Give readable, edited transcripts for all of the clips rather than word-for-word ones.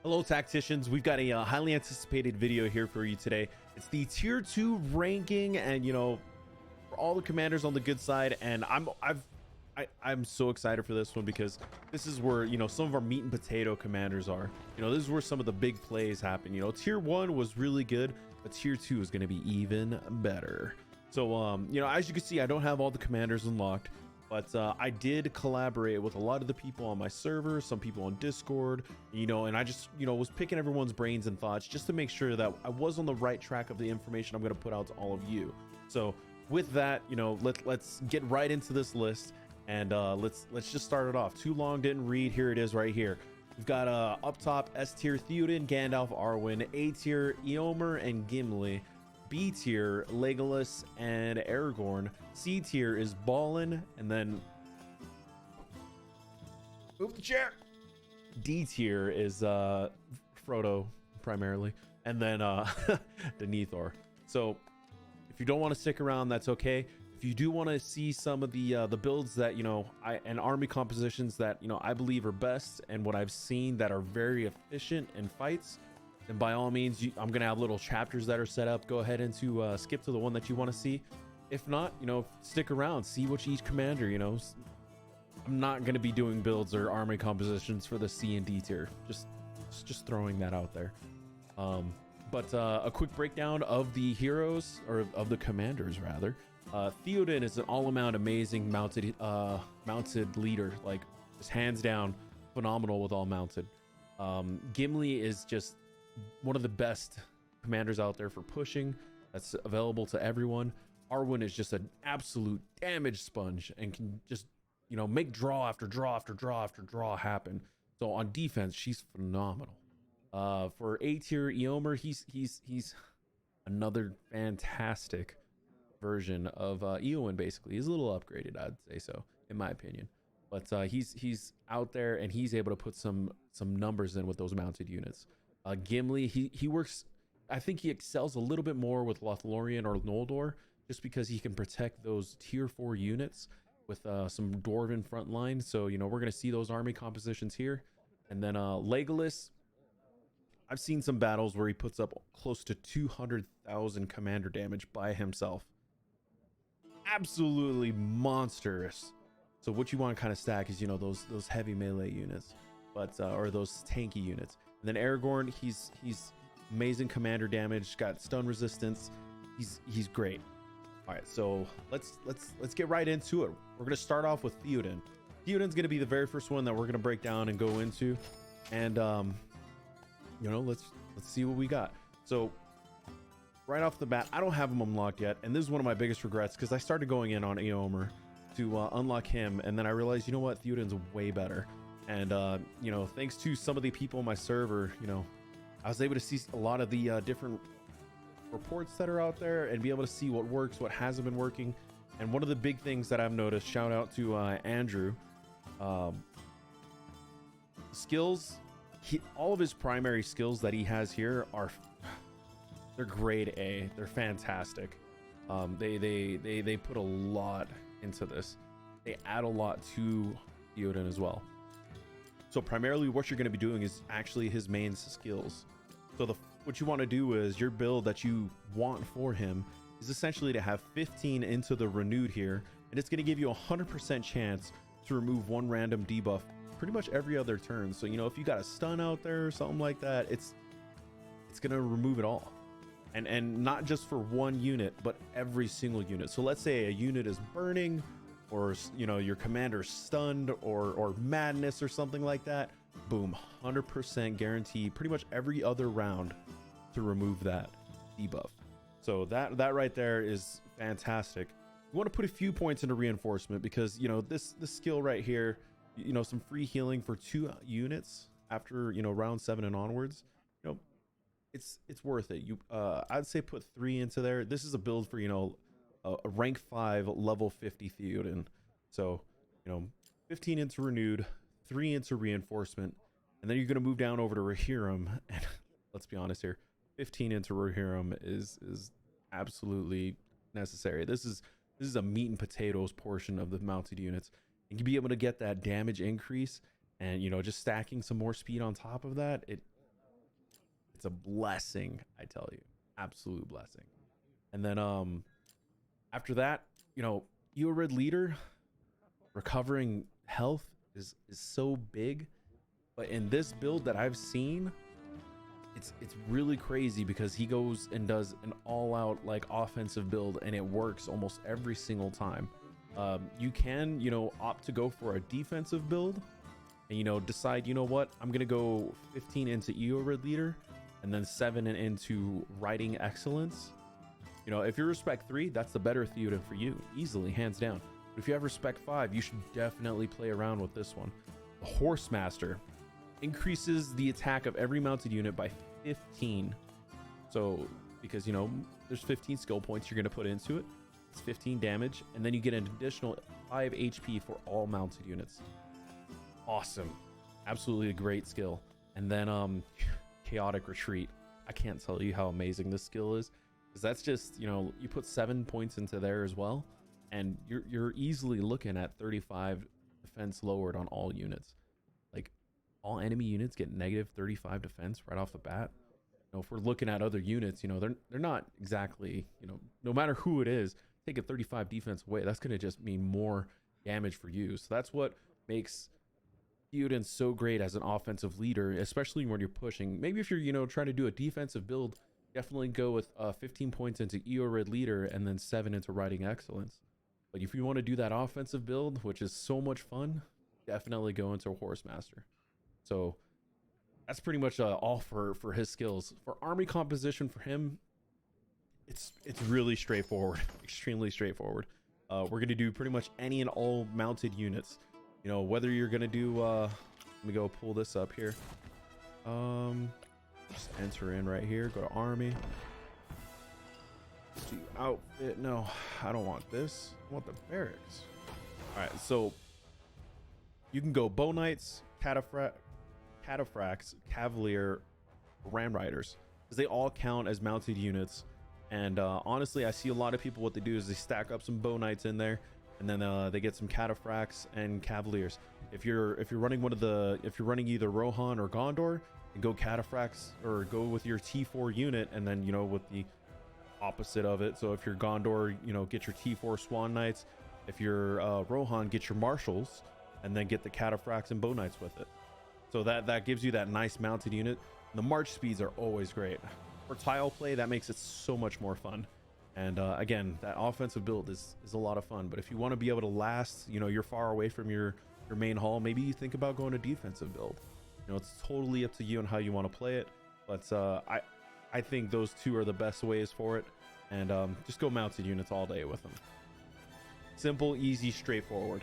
Hello tacticians, we've got a highly anticipated video here for you today. It's the tier 2 ranking, and for all the commanders on the good side, and I'm so excited for this one because this is where some of our meat and potato commanders are. This is where some of the big plays happen. Tier 1 was really good, but tier 2 is going to be even better. So as you can see, I don't have all the commanders unlocked, but I did collaborate with a lot of the people on my server, some people on Discord, and I just, was picking everyone's brains and thoughts just to make sure that I was on the right track of the information I'm going to put out to all of you. So with that, let's get right into this list, and let's just start it off. Too long, didn't read. Here it is right here. We've got up top S tier Theoden, Gandalf, Arwen. A tier Eomer and Gimli. B tier Legolas and Aragorn. C tier is Balin, and then move the chair. D tier is Frodo primarily, and then Denethor. So if you don't want to stick around, that's okay. If you do want to see some of the builds that and army compositions that I believe are best, and what I've seen that are very efficient in fights, and by all means, I'm gonna have little chapters that are set up. Go ahead and skip to the one that you want to see. If not, stick around, see what each commander. I'm not gonna be doing builds or army compositions for the C and D tier. Just throwing that out there. But a quick breakdown of the heroes, or of the commanders rather. Theoden is an all-around amazing mounted leader, like just hands down phenomenal with all mounted. Gimli is just one of the best commanders out there for pushing, that's available to everyone. Arwen is just an absolute damage sponge and can just make draw after draw after draw after draw happen. So on defense, she's phenomenal. For A tier Eomer, he's another fantastic version of Eowyn. Basically, he's a little upgraded, I'd say so, in my opinion. But he's out there, and he's able to put some numbers in with those mounted units. Gimli, he works, I think he excels a little bit more with Lothlorien or Noldor, just because he can protect those tier 4 units with some dwarven front line. So we're going to see those army compositions here. And then Legolas, I've seen some battles where he puts up close to 200,000 commander damage by himself. Absolutely monstrous. So what you want to kind of stack is those heavy melee units, but or those tanky units. And then Aragorn, he's amazing commander damage, got stun resistance. He's great. All right, so let's get right into it. We're gonna start off with Theoden. Theoden's gonna be the very first one that we're gonna break down and go into, and let's see what we got. So right off the bat, I don't have him unlocked yet, and this is one of my biggest regrets because I started going in on Eomer to unlock him, and then I realized, Theoden's way better. And thanks to some of the people on my server, I was able to see a lot of the different reports that are out there and be able to see what works, what hasn't been working. And one of the big things that I've noticed, shout out to Andrew, skills, all of his primary skills that he has here they're grade A. They're fantastic. They put a lot into this. They add a lot to Theoden as well. So primarily what you're going to be doing is actually his main skills. So what you want to do is your build that you want for him is essentially to have 15 into the renewed here, and it's going to give you a 100% chance to remove one random debuff pretty much every other turn. So if you got a stun out there or something like that, it's going to remove it all. And not just for one unit, but every single unit. So let's say a unit is burning, or your commander's stunned, or madness or something like that, boom, 100% guarantee pretty much every other round to remove that debuff. So that right there is fantastic. You want to put a few points into reinforcement because this skill right here, some free healing for 2 units after round 7 and onwards, it's worth it. I'd say put 3 into there. This is a build for a rank 5 level 50 Theoden. So 15 into renewed, 3 into reinforcement, and then you're going to move down over to Rohirrim, and let's be honest here, 15 into Rohirrim is absolutely necessary. This is a meat and potatoes portion of the mounted units, and you'll be able to get that damage increase, and just stacking some more speed on top of that, it's a blessing, I tell you, absolute blessing. And then after that, you know, you a red leader, recovering health is so big. But in this build that I've seen, it's really crazy because he goes and does an all-out like offensive build, and it works almost every single time. You can, you know, opt to go for a defensive build and, you know, decide, you know what, I'm gonna go 15 into red leader and then 7 into writing excellence. You know, if you're respect 3, that's the better Theoden for you, easily, hands down. But if you have respect 5, you should definitely play around with this one. The Horsemaster increases the attack of every mounted unit by 15. So because, you know, there's 15 skill points you're going to put into it, it's 15 damage, and then you get an additional 5 HP for all mounted units. Awesome, absolutely a great skill. And then chaotic retreat, I can't tell you how amazing this skill is, because that's just, you know, you put 7 points into there as well, and you're easily looking at 35 defense lowered on all units. Like, all enemy units get negative 35 defense right off the bat. You know, if we're looking at other units, you know, they're not exactly, you know, no matter who it is, take a 35 defense away, that's going to just mean more damage for you. So that's what makes Theoden so great as an offensive leader, especially when you're pushing. Maybe if you're, you know, trying to do a defensive build, definitely go with 15 points into red leader and then 7 into writing excellence. But if you want to do that offensive build, which is so much fun, definitely go into Horsemaster. So that's pretty much all for his skills. For army composition for him, it's really straightforward, extremely straightforward. We're going to do pretty much any and all mounted units. You know, whether you're going to do, let me go pull this up here. Just enter in right here, go to army. Do outfit, no, I don't want this. I want the barracks. All right, so you can go bow knights, cataphracts, cavalier, ram riders, because they all count as mounted units. And honestly, I see a lot of people, what they do is they stack up some bow knights in there, and then they get some cataphracts and cavaliers. If you're running if you're running either Rohan or Gondor, and go cataphracts, or go with your T4 unit, and then, you know, with the opposite of it. So if you're Gondor, you know, get your T4 Swan Knights. If you're Rohan, get your marshals, and then get the cataphracts and bow knights with it. So that gives you that nice mounted unit. And the march speeds are always great. For tile play, that makes it so much more fun. And again, that offensive build is a lot of fun. But if you want to be able to last, you know, you're far away from your main hall, maybe you think about going a defensive build. You know, it's totally up to you on how you want to play it. But I think those two are the best ways for it. And just go mounted units all day with them. Simple, easy, straightforward.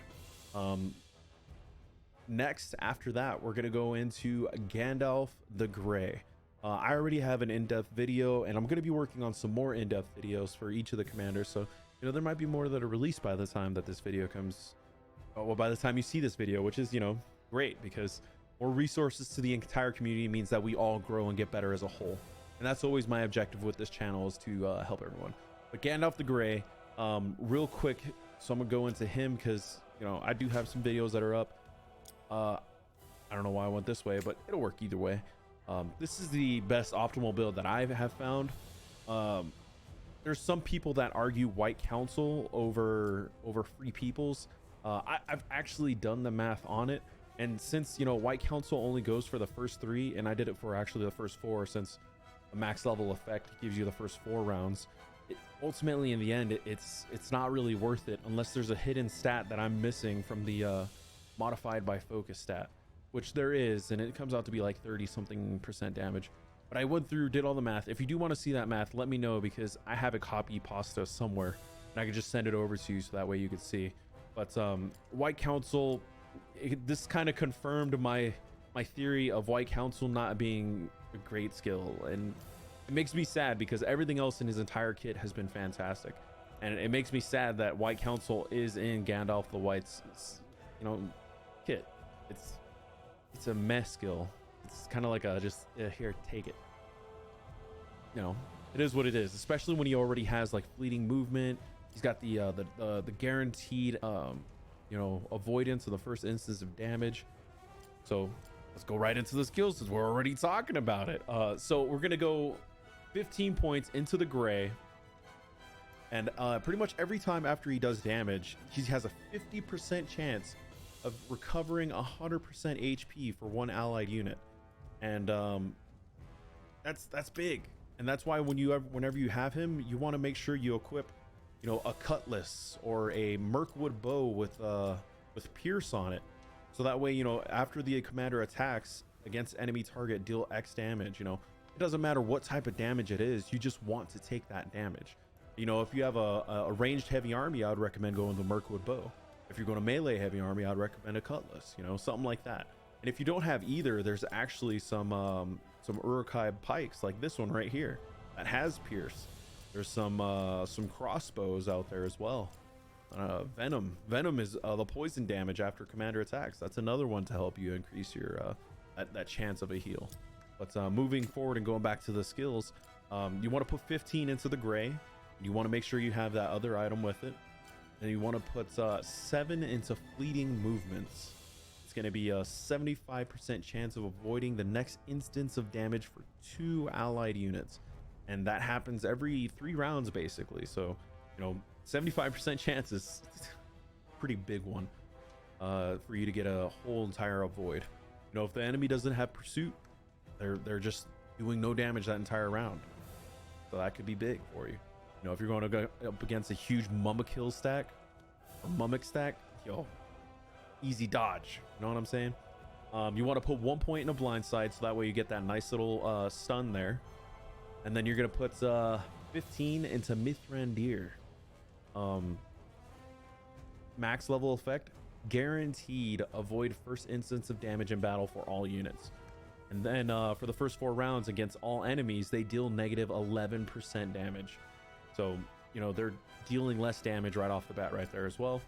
Next, after that, we're going to go into Gandalf the Grey. I already have an in-depth video, and I'm going to be working on some more in-depth videos for each of the commanders. So, you know, there might be more that are released by the time that this video comes. Well, by the time you see this video, which is, you know, great, because more resources to the entire community means that we all grow and get better as a whole. And that's always my objective with this channel, is to help everyone. But Gandalf the Grey, real quick, so I'm gonna go into him because, you know, I do have some videos that are up. I don't know why I went this way, but it'll work either way. This is the best optimal build that I have found. There's some people that argue White Council over Free Peoples. I've actually done the math on it, and since, you know, White Council only goes for the first 3, and I did it for actually the first 4, since a max level effect gives you the first 4 rounds. Ultimately, in the end, it's not really worth it unless there's a hidden stat that I'm missing from the modified by focus stat, which there is, and it comes out to be like 30-something% damage. But I went through, did all the math. If you do want to see that math, let me know, because I have a copy pasta somewhere, and I could just send it over to you so that way you could see. But White Council, this kind of confirmed my theory of White Council not being a great skill, and it makes me sad because everything else in his entire kit has been fantastic, and it makes me sad that White Council is in Gandalf the White's, you know, kit. It's a mess skill. It's kind of like a just here, take it. You know, it is what it is, especially when he already has like fleeting movement. He's got the guaranteed you know, avoidance of the first instance of damage. So let's go right into the skills since we're already talking about it. So we're gonna go 15 points into the gray, and pretty much every time after he does damage, he has a 50% chance of recovering 100% HP for one allied unit, and that's big. And that's why whenever you have him, you want to make sure you equip, you know, a cutlass or a Mirkwood bow with pierce on it, so that way, you know, after the commander attacks against enemy target, deal X damage. You know, it doesn't matter what type of damage it is, you just want to take that damage. You know, if you have a ranged heavy army, I would recommend going the Mirkwood bow. If you're going to melee heavy army, I'd recommend a cutlass, you know, something like that. And if you don't have either, there's actually some Uruk-hai pikes like this one right here that has pierce. There's some crossbows out there as well. Venom is the poison damage after commander attacks. That's another one to help you increase your that chance of a heal. But moving forward and going back to the skills, you want to put 15 into the gray. You want to make sure you have that other item with it, and you want to put 7 into fleeting movements. It's going to be a 75% chance of avoiding the next instance of damage for 2 allied units, and that happens every 3 rounds basically. So, you know, 75% chance is a pretty big one for you to get a whole entire avoid. You know, if the enemy doesn't have pursuit, they're just doing no damage that entire round, so that could be big for you. You know, if you're going to go up against a huge Mummikill stack or Mummic stack, yo, easy dodge. You know what I'm saying? You want to put 1 point in a blind side, so that way you get that nice little stun there. And then you're going to put 15 into Mithrandir. Max level effect, guaranteed avoid first instance of damage in battle for all units. And then for the first 4 rounds against all enemies, they deal negative 11% damage. So, you know, they're dealing less damage right off the bat right there as well.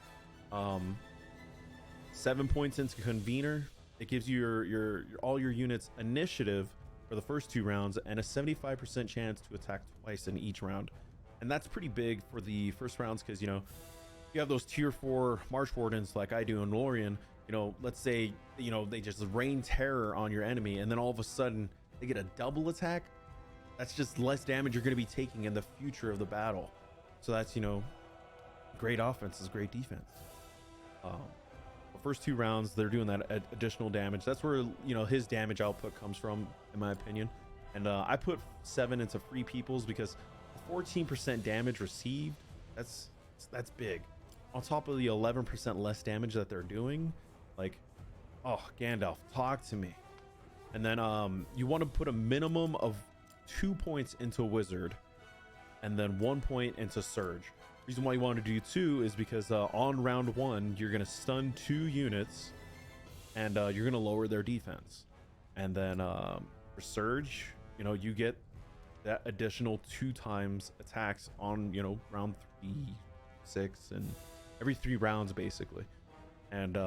7 points into Convener. It gives you your all your units initiative for the first 2 rounds and a 75% chance to attack twice in each round. And that's pretty big for the first rounds, because, you know, you have those tier 4 March Wardens like I do in Lorien. You know, let's say, you know, they just rain terror on your enemy, and then all of a sudden they get a double attack. That's just less damage you're going to be taking in the future of the battle. So that's, you know, great offense is great defense. The first 2 rounds, they're doing that additional damage. That's where, you know, his damage output comes from, in my opinion. And I put 7 into Free Peoples because 14% damage received, that's big. On top of the 11% less damage that they're doing, like, oh, Gandalf, talk to me. And then you want to put a minimum of 2 points into Wizard, and then 1 point into Surge. Reason why you want to do 2 is because on round 1 you're going to stun 2 units, and you're going to lower their defense. And then for Surge, you know, you get that additional 2 times attacks on, you know, round 3, 6, and every 3 rounds basically. And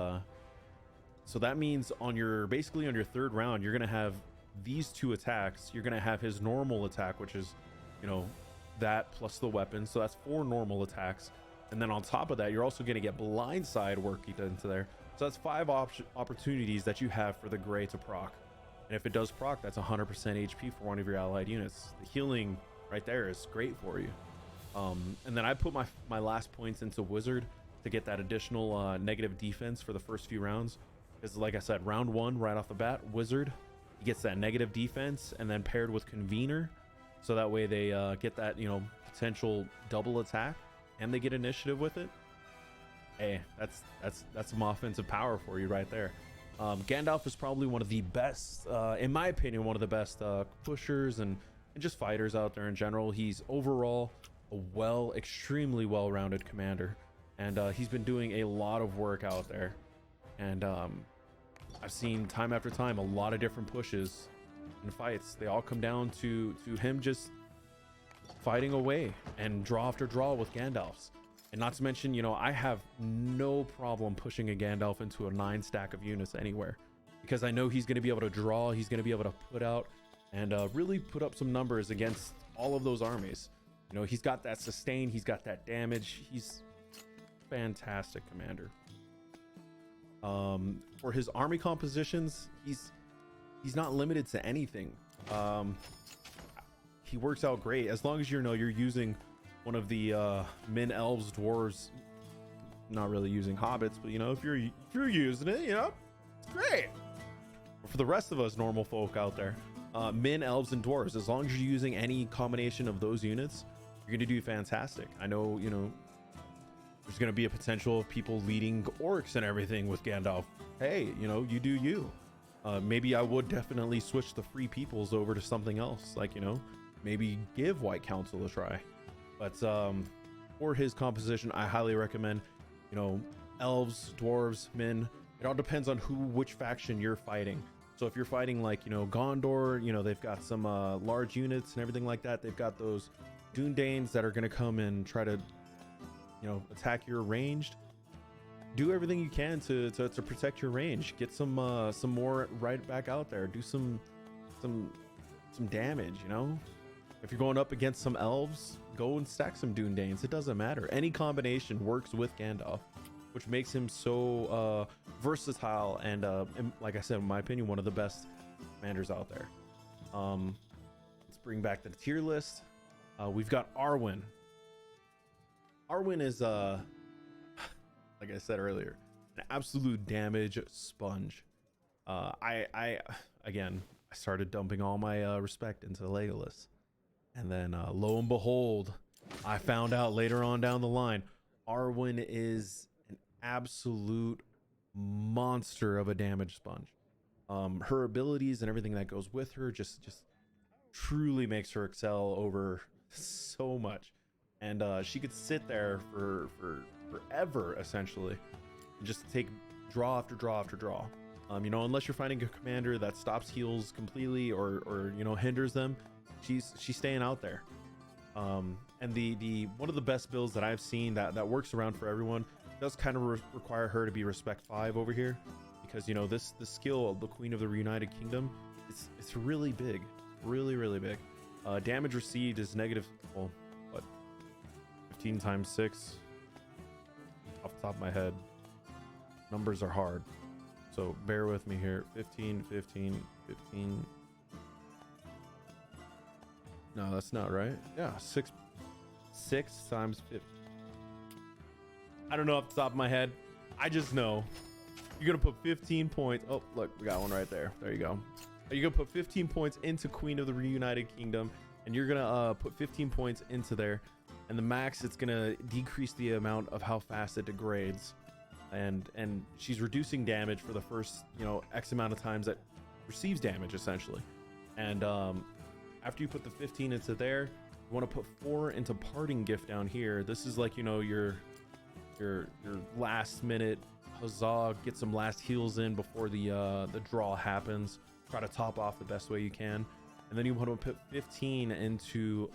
so that means on your 3rd round, you're going to have these 2 attacks. You're going to have his normal attack, which is, you know, that plus the weapon. So that's 4 normal attacks. And then on top of that, you're also going to get blindside working into there. So that's 5 opportunities that you have for the gray to proc. And if it does proc, that's 100% HP for one of your allied units. The healing right there is great for you. And then I put my last points into Wizard to get that additional negative defense for the first few rounds. Because like I said, round 1 right off the bat, Wizard, he gets that negative defense, and then paired with Convener, so that way they get that, you know, potential double attack, and they get initiative with it. Hey, that's some offensive power for you right there. Gandalf is probably one of the best, in my opinion, one of the best pushers and just fighters out there in general. He's overall a extremely well-rounded commander, and he's been doing a lot of work out there. And I've seen time after time a lot of different pushes and fights. They all come down to him just fighting away and draw after draw with Gandalf's. And not to mention, you know, I have no problem pushing a Gandalf into a 9 stack of units anywhere, because I know he's going to be able to draw, he's going to be able to put out and really put up some numbers against all of those armies. You know, he's got that sustain, he's got that damage. He's fantastic commander. For his army compositions, he's he's not limited to anything. He works out great as long as you know you're using one of the min elves, dwarves, not really using hobbits, but you know, if you're using it, you know, it's great. But for the rest of us normal folk out there, min elves and dwarves, as long as you're using any combination of those units, you're gonna do fantastic. I know, you know, there's gonna be a potential of people leading orcs and everything with Gandalf. Hey, you know, you do you. Maybe I would definitely switch the free peoples over to something else, like, you know, maybe give White Council a try. But for his composition, I highly recommend, you know, elves, dwarves, min. It all depends on which faction you're fighting. So if you're fighting like, you know, Gondor, you know, they've got some large units and everything like that. They've got those Dunedanes that are going to come and try to, you know, attack your ranged. Do everything you can to protect your range. Get some more right back out there. Do some damage, you know. If you're going up against some elves, go and stack some Dunedanes. It doesn't matter. Any combination works with Gandalf, which makes him so versatile and like I said, in my opinion, one of the best commanders out there. Let's bring back the tier list. We've got Arwen. Arwen is like I said earlier, an absolute damage sponge. I started dumping all my respect into Legolas. And then lo and behold, I found out later on down the line, Arwen is an absolute monster of a damage sponge. Her abilities and everything that goes with her just truly makes her excel over so much. And she could sit there for forever, essentially, and just take draw after draw after draw. You know, unless you're fighting a commander that stops heals completely or you know, hinders them, she's staying out there. And the one of the best builds that I've seen that works around for everyone does kind of require her to be respect 5 over here, because you know the skill of the Queen of the Reunited Kingdom, it's really big, really big. Damage received is negative, well, what, 15 times 6 off the top of my head. Numbers are hard, so bear with me here. 15. No, that's not right. Yeah, 6 times 50. I don't know off the top of my head. I just know you're gonna put 15 points. Oh, look, we got one right there. There you go. You're gonna put 15 points into Queen of the Reunited Kingdom, and you're gonna put 15 points into there, and the max, it's gonna decrease the amount of how fast it degrades, and she's reducing damage for the first, you know, X amount of times that receives damage, essentially. And after you put the 15 into there, you want to put 4 into Parting Gift down here. This is like, you know, your last minute huzzah, get some last heals in before the draw happens. Try to top off the best way you can. And then you want to put 15 into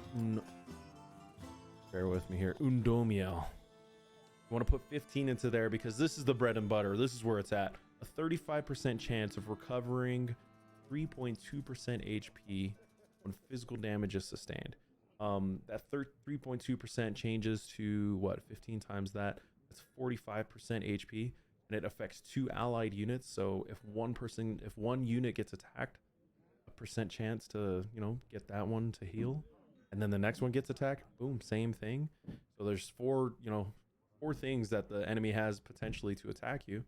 bear with me here, Undomiel. You want to put 15 into there because this is the bread and butter. This is where it's at. A 35% chance of recovering 3.2% HP when physical damage is sustained. That 3.2% changes to what, 15 times that, that's 45% HP, and it affects 2 allied units. So if one unit gets attacked, a percent chance to, you know, get that one to heal, and then the next one gets attacked, boom, same thing. So there's 4 things that the enemy has potentially to attack you.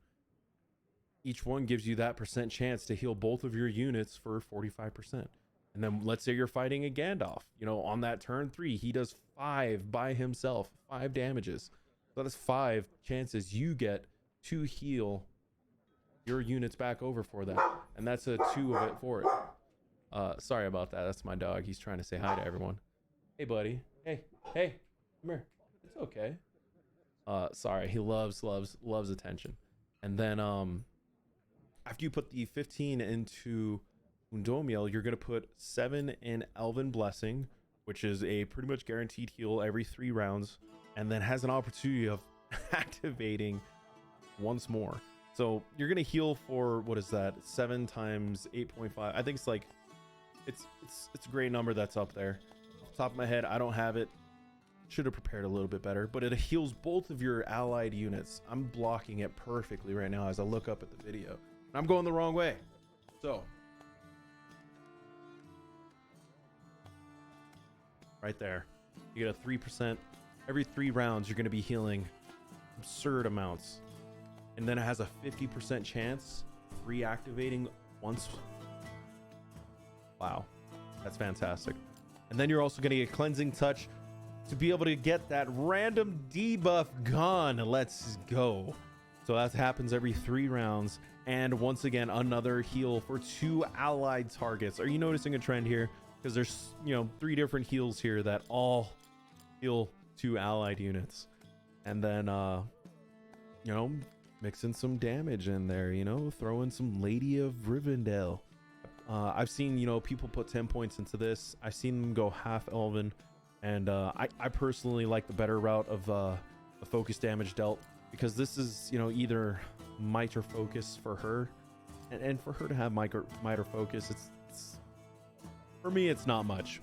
Each one gives you that percent chance to heal both of your units for 45%. And then let's say you're fighting a Gandalf, you know, on that turn 3, he does 5 by himself, 5 damages. So that's 5 chances you get to heal your units back over for that. And that's a 2 of it for it. Sorry about that. That's my dog. He's trying to say hi to everyone. Hey, buddy. Hey, come here. It's okay. Sorry. He loves attention. And then, after you put the 15 into Undomiel, you're going to put 7 in Elven Blessing, which is a pretty much guaranteed heal every 3 rounds, and then has an opportunity of activating once more. So you're going to heal for, what is that, 7 times 8.5. I think it's like, it's a great number that's up there. Off the top of my head, I don't have it. Should have prepared a little bit better, but it heals both of your allied units. I'm blocking it perfectly right now as I look up at the video. I'm going the wrong way. So right there. You get a 3%. Every 3 rounds, you're going to be healing absurd amounts. And then it has a 50% chance of reactivating once. Wow, that's fantastic. And then you're also going to get Cleansing Touch to be able to get that random debuff gone. Let's go. So that happens every 3 rounds. And once again, another heal for 2 allied targets. Are you noticing a trend here? Because there's, 3 different heals here that all heal 2 allied units. And then, mix in some damage in there, throw in some Lady of Rivendell. I've seen, people put 10 points into this. I've seen them go half elven. And I personally like the better route of the focus damage dealt, because this is, either might or focus for her. And for her to have might or focus, it's for me, it's not much.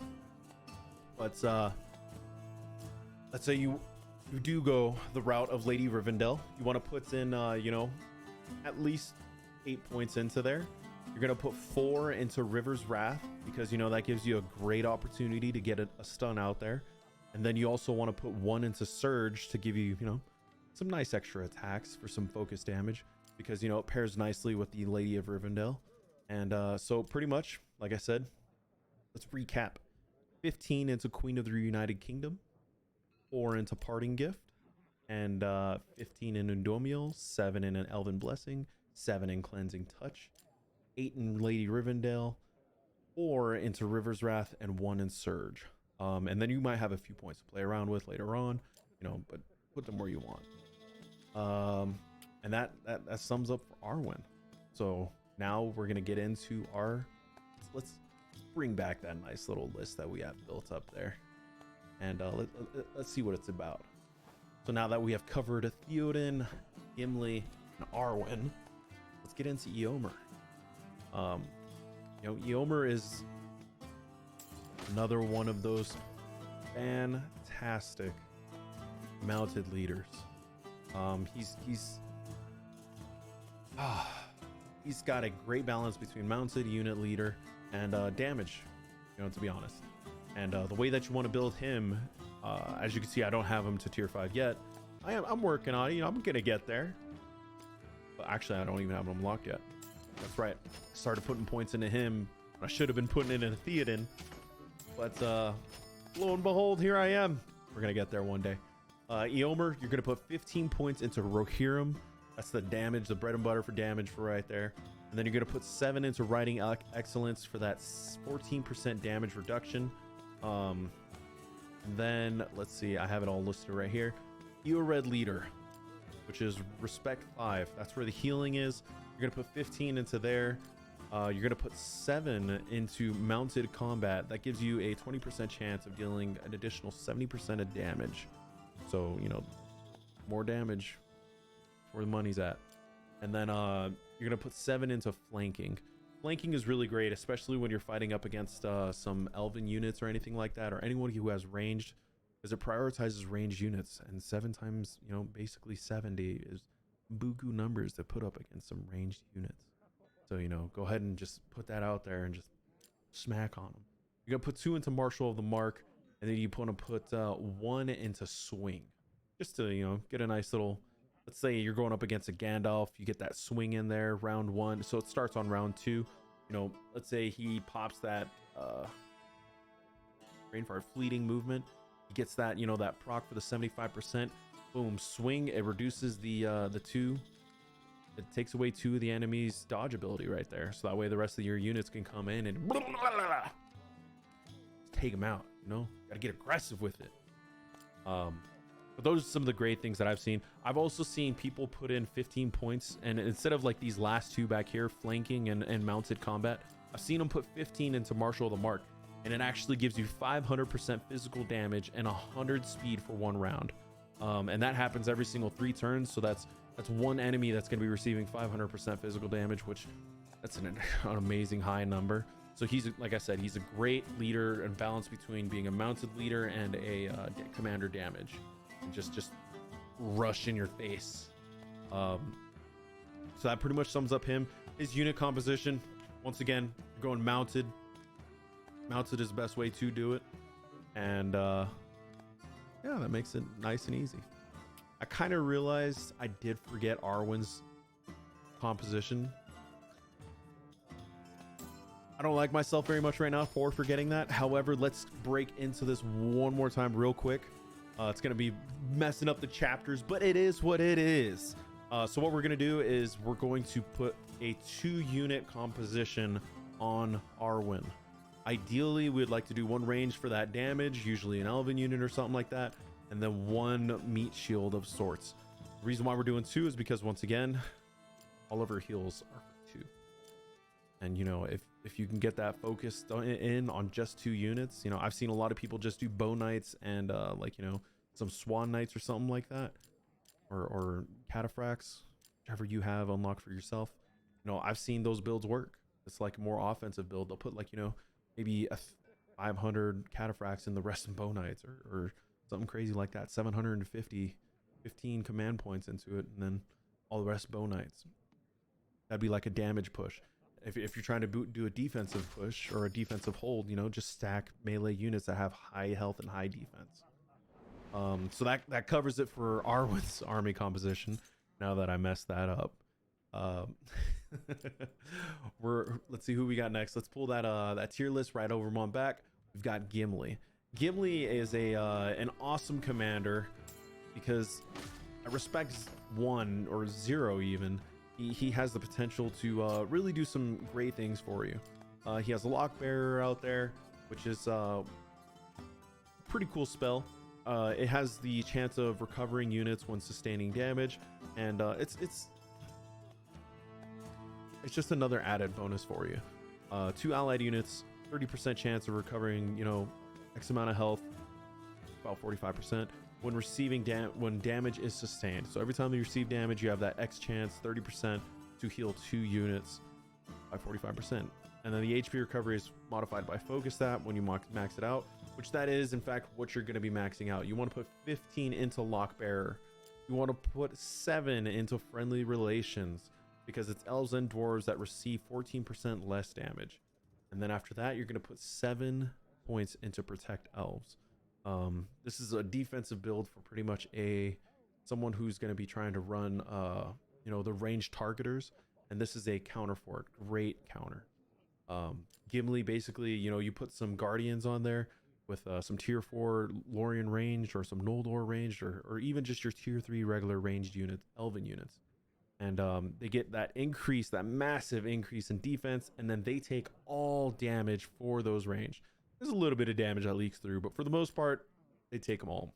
But let's say you do go the route of Lady Rivendell. You want to put in, at least 8 points into there. You're going to put 4 into River's Wrath, because, that gives you a great opportunity to get a stun out there. And then you also want to put 1 into Surge to give you, some nice extra attacks for some focus damage, because, it pairs nicely with the Lady of Rivendell. And so pretty much, like I said, let's recap. 15 into Queen of the United Kingdom, 4 into Parting Gift, and 15 in Undomiel, 7 in an Elven Blessing, 7 in Cleansing Touch, 8 in Lady Rivendell, 4 into River's Wrath, and 1 in Surge. And then you might have a few points to play around with later on, but put them where you want. And that sums up for Arwen. So now we're gonna get into let's bring back that nice little list that we have built up there, and let's see what it's about. So now that we have covered Theoden, Gimli, and Arwen, let's get into Eomer. Eomer is another one of those fantastic mounted leaders. He's got a great balance between mounted, unit leader, and damage, to be honest. And the way that you want to build him, as you can see, I don't have him to tier 5 yet. I'm working on it. I'm gonna get there. But actually, I don't even have him unlocked yet. That's right. I started putting points into him. I should have been putting it into Theoden. But lo and behold, here I am. We're gonna get there one day. Eomer, you're gonna put 15 points into Rohirrim. That's the damage, the bread and butter for damage for right there. And then you're gonna put 7 into Riding Excellence for that 14% damage reduction. And then let's see, I have it all listed right here. Eored Leader, which is Respect 5. That's where the healing is. You're gonna put 15 into there. You're gonna put 7 into Mounted Combat. That gives you a 20% chance of dealing an additional 70% of damage. So, more damage where the money's at. And then you're gonna put 7 into Flanking. Flanking is really great, especially when you're fighting up against some elven units or anything like that, or anyone who has ranged, because it prioritizes ranged units. And 7 times, basically 70 is buku numbers to put up against some ranged units. So, go ahead and just put that out there and just smack on them. You're gonna put 2 into Marshal of the Mark, and then you want to put 1 into Swing, just to get a nice little. Let's say you're going up against a Gandalf, you get that swing in there round 1, so it starts on round 2. Let's say he pops that Rainfire Fleeting movement, he gets that that proc for the 75%. Boom, swing. It reduces the 2. It takes away 2 of the enemy's dodge ability right there, so that way the rest of your units can come in and take them out. Gotta get aggressive with it. But those are some of the great things that I've seen. I've also seen people put in 15 points, and instead of like these last 2 back here, Flanking and Mounted Combat, I've seen them put 15 into Marshal of the Mark, and it actually gives you 500% physical damage and 100 speed for 1 round. And that happens every single 3 turns, so that's 1 enemy that's going to be receiving 500% physical damage, which that's an amazing high number. So he's, like I said, he's a great leader and balance between being a mounted leader and a commander damage. Just rush in your face. So that pretty much sums up him. His unit composition, once again, you're going mounted is the best way to do it. And yeah, that makes it nice and easy. I kind of realized I did forget Arwen's composition. I don't like myself very much right now for forgetting that. However, let's break into this one more time real quick. It's going to be messing up the chapters, but it is what it is. So what we're going to do is we're going to put a 2-unit composition on Arwen. Ideally, we'd like to do 1 range for that damage, usually an elven unit or something like that, and then 1 meat shield of sorts. The reason why we're doing 2 is because, once again, all of her heals are for 2. And, you know, if you can get that focused in on just 2 units, you know, I've seen a lot of people just do bow knights and, like, you know, some swan knights or something like that, or cataphracts, whichever you have unlocked for yourself. You know, I've seen those builds work. It's like a more offensive build. They'll put, like, you know, maybe a 500 cataphracts and the rest in bow knights, or something crazy like that. 15 command points into it, and then all the rest bow knights. That'd be like a damage push. If you're trying to do a defensive push or a defensive hold, you know, just stack melee units that have high health and high defense. So that covers it for Arwen's army composition. Now that I messed that up, let's see who we got next. Let's pull that tier list right over on back. We've got Gimli. Gimli is an awesome commander because at respects 1 or 0 even, he has the potential to really do some great things for you. He has a lock bearer out there, which is a pretty cool spell. It has the chance of recovering units when sustaining damage, and it's just another added bonus for you. 2 allied units, 30% chance of recovering, you know, X amount of health, about 45%, when receiving when damage is sustained. So every time you receive damage, you have that X chance, 30%, to heal 2 units by 45%. And then the HP recovery is modified by focus stat when you max it out, which that is in fact what you're going to be maxing out. You want to put 15 into lock bearer. You want to put 7 into friendly relations, because it's elves and dwarves that receive 14% less damage. And then after that, you're going to put 7 points into protect elves. This is a defensive build for pretty much someone who's going to be trying to run you know, the ranged targeters, and this is a counter for it. Great counter. Gimli, basically, you know, you put some guardians on there with some tier 4 Lorien ranged, or some Noldor ranged, or even just your tier 3 regular ranged units, elven units. And they get that increase, that massive increase in defense, and then they take all damage for those range. There's a little bit of damage that leaks through, but for the most part, they take them all.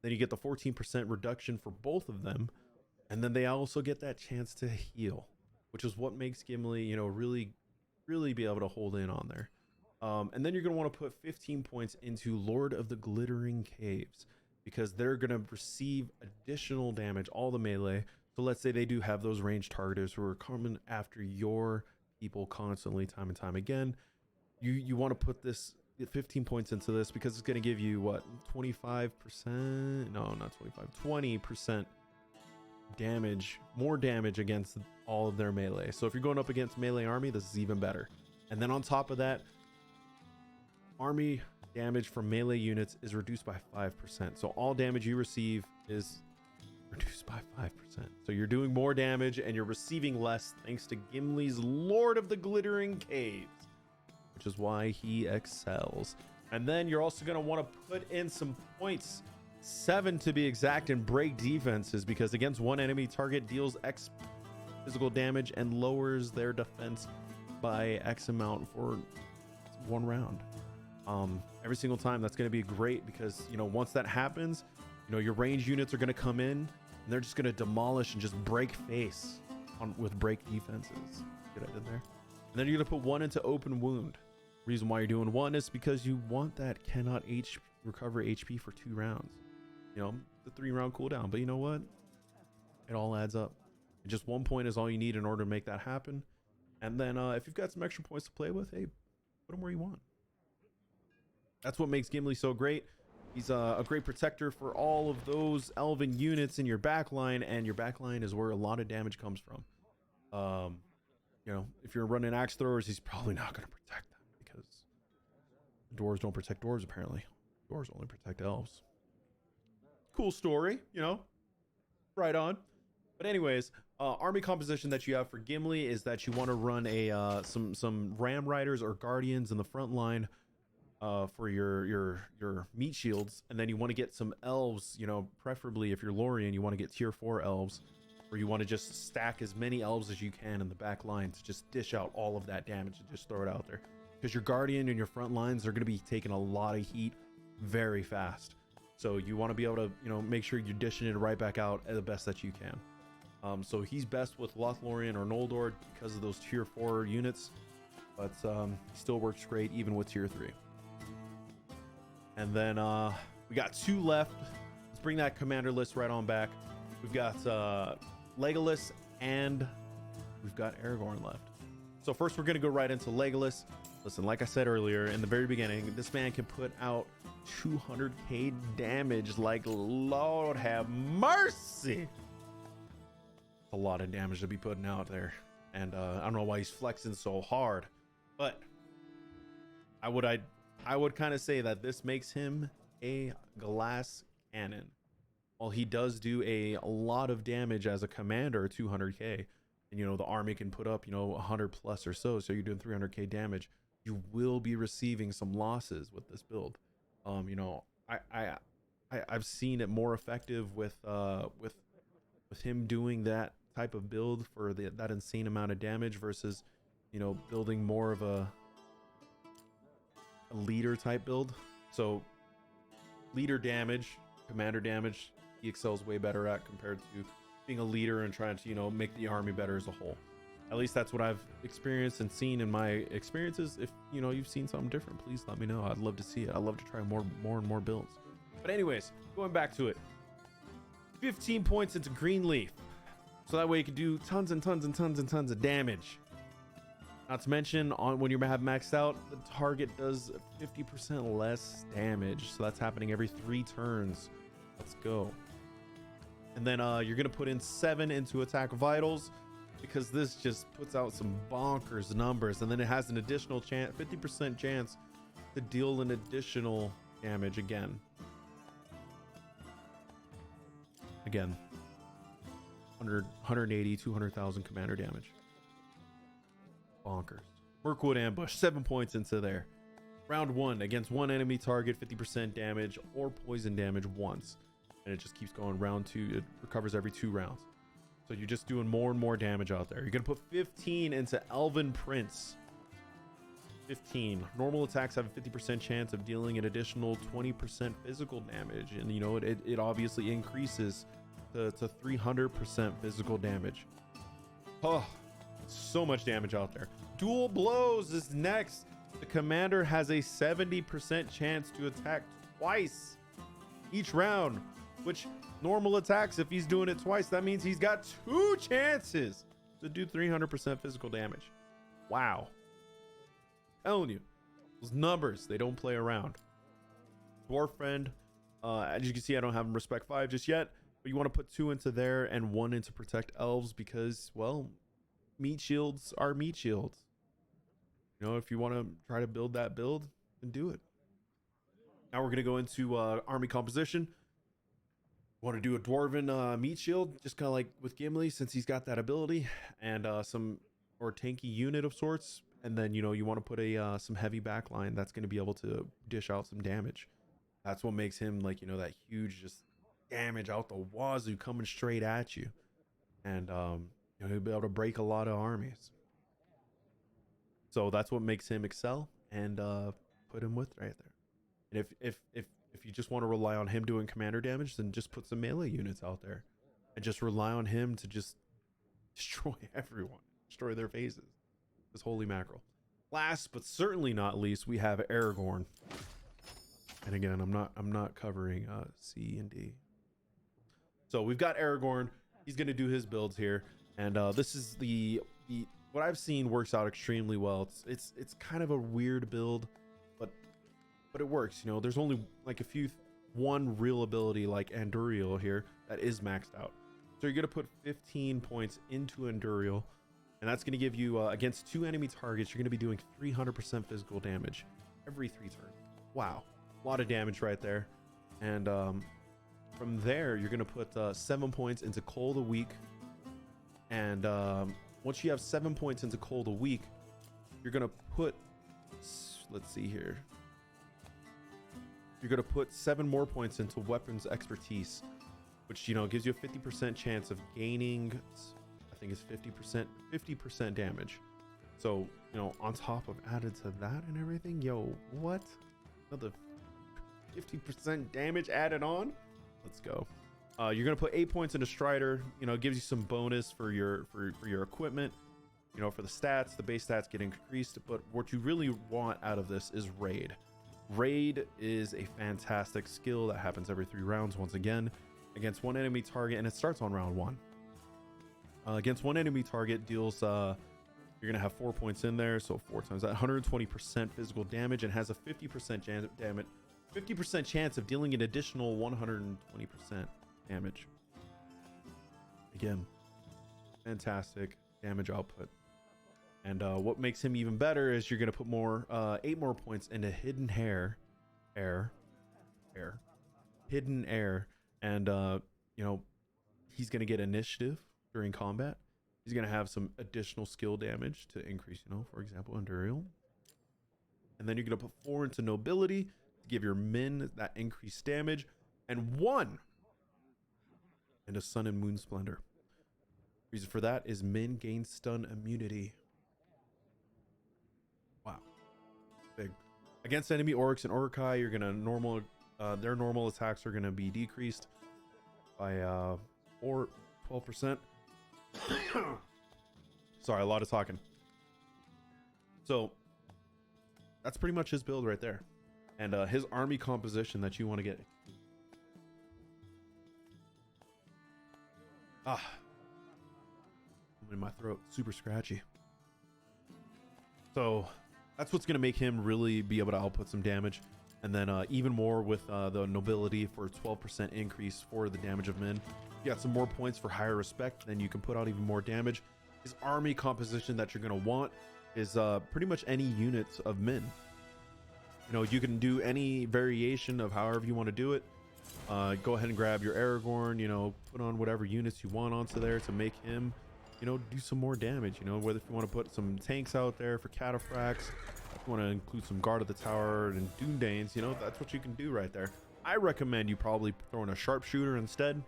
Then you get the 14% reduction for both of them, and then they also get that chance to heal, which is what makes Gimli, you know, really be able to hold in on there. And then you're going to want to put 15 points into Lord of the Glittering Caves, because they're going to receive additional damage, all the melee. So let's say they do have those ranged targeters who are coming after your people constantly, time and time again. You want to put this 15 points into this, because it's going to give you what, 25%? No, not 25, 20% damage, more damage against all of their melee. So if you're going up against melee army, this is even better. And then on top of that, army damage from melee units is reduced by 5%. So all damage you receive is reduced by 5%. So you're doing more damage and you're receiving less, thanks to Gimli's Lord of the Glittering Caves, which is why he excels. And then you're also going to want to put in some points, 7 to be exact, and break defenses, because against one enemy target deals X physical damage and lowers their defense by X amount for 1 round. Every single time. That's going to be great, because, you know, once that happens, you know, your range units are going to come in and they're just going to demolish and just break face with break defenses. See what I did there? And then you're going to put 1 into open wound. Reason why you're doing 1 is because you want that cannot recover HP for 2 rounds. You know, the 3-round cooldown. But you know what? It all adds up. And just 1 point is all you need in order to make that happen. And then if you've got some extra points to play with, hey, put them where you want. That's what makes Gimli so great. He's a great protector for all of those elven units in your backline, and your backline is where a lot of damage comes from. You know, if you're running axe throwers, he's probably not going to protect them, because the dwarves don't protect dwarves, apparently. Dwarves only protect elves. Cool story, you know? Right on. But anyways, army composition that you have for Gimli is that you want to run a some ram riders or guardians in the front line for your meat shields, and then you want to get some elves, you know, preferably if you're Lorien, you want to get tier 4 elves, or you want to just stack as many elves as you can in the back line to just dish out all of that damage and just throw it out there, because your guardian and your front lines are going to be taking a lot of heat very fast. So you want to be able to, you know, make sure you're dishing it right back out the best that you can. So he's best with Lothlorien or Noldor because of those tier 4 units, but he still works great even with tier 3. And then we got 2 left. Let's bring that commander list right on back. We've got Legolas and we've got Aragorn left. So first we're going to go right into Legolas. Listen, like I said earlier in the very beginning, this man can put out 200k damage. Like, Lord have mercy. A lot of damage to be putting out there, and I don't know why he's flexing so hard, but I would kind of say that this makes him a glass cannon. While he does do a lot of damage as a commander, 200k, and you know the army can put up, you know, 100 plus or so, so you're doing 300k damage, you will be receiving some losses with this build. You know, I've seen it more effective with him doing that type of build for that insane amount of damage versus, you know, building more of a leader type build. So leader damage, commander damage, he excels way better at compared to being a leader and trying to, you know, make the army better as a whole. At least that's what I've experienced and seen in my experiences. If you know you've seen something different, please let me know. I'd love to see it. I'd love to try more and more builds. But anyways, going back to it, 15 points into Greenleaf, so that way you can do tons and tons and tons and tons of damage. Not to mention, on when you have maxed out, the target does 50% less damage, so that's happening every 3 turns. Let's go. And then you're gonna put in 7 into attack vitals, because this just puts out some bonkers numbers, and then it has an additional chance, 50% chance to deal an additional damage again. 180, 200,000 commander damage. Bonkers. Mirkwood ambush, 7 points into there. Round 1, against one enemy target, 50% damage or poison damage once, and it just keeps going. Round 2, it recovers every 2 rounds. So you're just doing more and more damage out there. You're gonna put 15 into Elven Prince. 15. Normal attacks have a 50% chance of dealing an additional 20% physical damage, and you know it obviously increases to 300% physical damage. Oh, so much damage out there. Dual blows is next. The commander has a 70% chance to attack twice each round, which normal attacks, if he's doing it twice, that means he's got 2 chances to do 300% physical damage. Wow. Telling you, those numbers, they don't play around. Dwarf friend, as you can see, I don't have him respect 5 just yet, but you want to put 2 into there and 1 into protect elves, because, well, meat shields are meat shields. You know, if you want to try to build that build, then do it. Now we're going to go into army composition. Want to do a dwarven meat shield, just kind of like with Gimli, since he's got that ability, and some or tanky unit of sorts. And then, you know, you want to put a some heavy backline that's going to be able to dish out some damage. That's what makes him, like, you know, that huge just damage out the wazoo coming straight at you. And you know, he'll be able to break a lot of armies. So that's what makes him excel, and put him with right there. And if you just want to rely on him doing commander damage, then just put some melee units out there and just rely on him to just destroy everyone, destroy their faces. This holy mackerel. Last but certainly not least, we have Aragorn. And again, I'm not covering C and D. So we've got Aragorn. He's going to do his builds here, and this is the what I've seen works out extremely well. It's kind of a weird build, but it works. You know, there's only like one real ability like Anduriel here that is maxed out. So you're gonna put 15 points into Anduriel, and that's gonna give you against 2 enemy targets, you're gonna be doing 300% physical damage every 3 turns. Wow, a lot of damage right there. And from there, you're gonna put 7 points into Cold a Week. And once you have 7 points into Cold a Week, you're gonna put, let's see here, you're gonna put 7 more points into Weapons Expertise, which, you know, gives you a 50% chance of gaining, I think it's 50% damage. So, you know, on top of added to that and everything, yo, what? Another 50% damage added on? Let's go. You're gonna put 8 points into Strider. You know, it gives you some bonus for your equipment. You know, for the stats, the base stats get increased. But what you really want out of this is Raid. Raid is a fantastic skill that happens every 3 rounds. Once again, against one enemy target, and it starts on round 1. Against one enemy target deals. You're gonna have 4 points in there, so 4 times that, 120% physical damage, and has a 50% chance of dealing an additional 120% damage. Again, fantastic damage output. And what makes him even better is you're gonna put 8 more points into Hidden Air, and you know, he's gonna get initiative during combat. He's gonna have some additional skill damage to increase, you know, for example, Endurial. And then you're gonna put 4 into Nobility to give your men that increased damage, and 1 into Sun and Moon Splendor. Reason for that is men gain stun immunity. Wow, big. Against enemy orcs and Orcai, you're gonna their normal attacks are gonna be decreased by 12%. Sorry, a lot of talking. So that's pretty much his build right there, and his army composition that you want to get. In my throat, super scratchy. So that's what's going to make him really be able to output some damage, and then even more with the nobility for 12% increase for the damage of men. You got some more points for higher respect, then you can put out even more damage. His army composition that you're going to want is pretty much any units of men. You know, you can do any variation of however you want to do it. Go ahead and grab your Aragorn, you know, put on whatever units you want onto there to make him, you know, do some more damage. You know, whether if you want to put some tanks out there for cataphracts, if you want to include some guard of the tower and Dunedanes, you know, that's what you can do right there. I recommend you probably throw in a sharpshooter instead,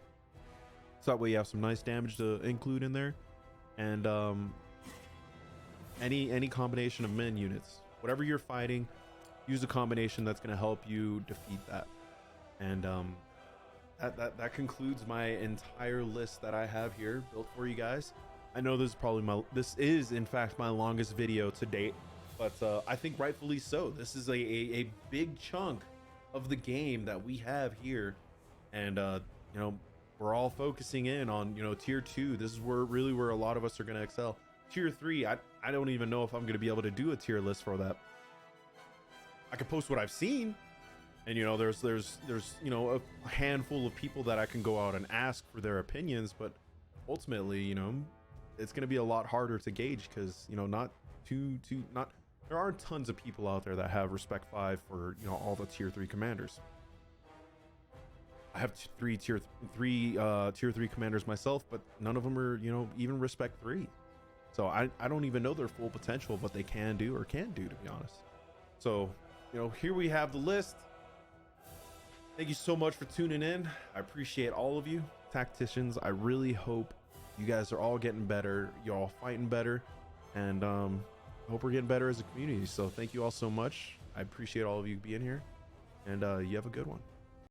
so that way you have some nice damage to include in there. And any combination of men units, whatever you're fighting, use a combination that's going to help you defeat that. And that concludes my entire list that I have here built for you guys. I know this is in fact my longest video to date, but I think rightfully so. This is a big chunk of the game that we have here, and you know, we're all focusing in on, you know, tier 2. This is where a lot of us are going to excel. Tier 3, I don't even know if I'm going to be able to do a tier list for that. I could post what I've seen, and you know, there's you know, a handful of people that I can go out and ask for their opinions, but ultimately, you know, it's going to be a lot harder to gauge, because, you know, there aren't tons of people out there that have respect 5 for, you know, all the tier 3 commanders. I have tier 3 commanders myself, but none of them are, you know, even respect 3. So I don't even know their full potential of what they can do, to be honest. So, you know, here we have the list. Thank you so much for tuning in. I appreciate all of you tacticians. I really hope you guys are all getting better. You're all fighting better, and I hope we're getting better as a community. So thank you all so much. I appreciate all of you being here, and you have a good one.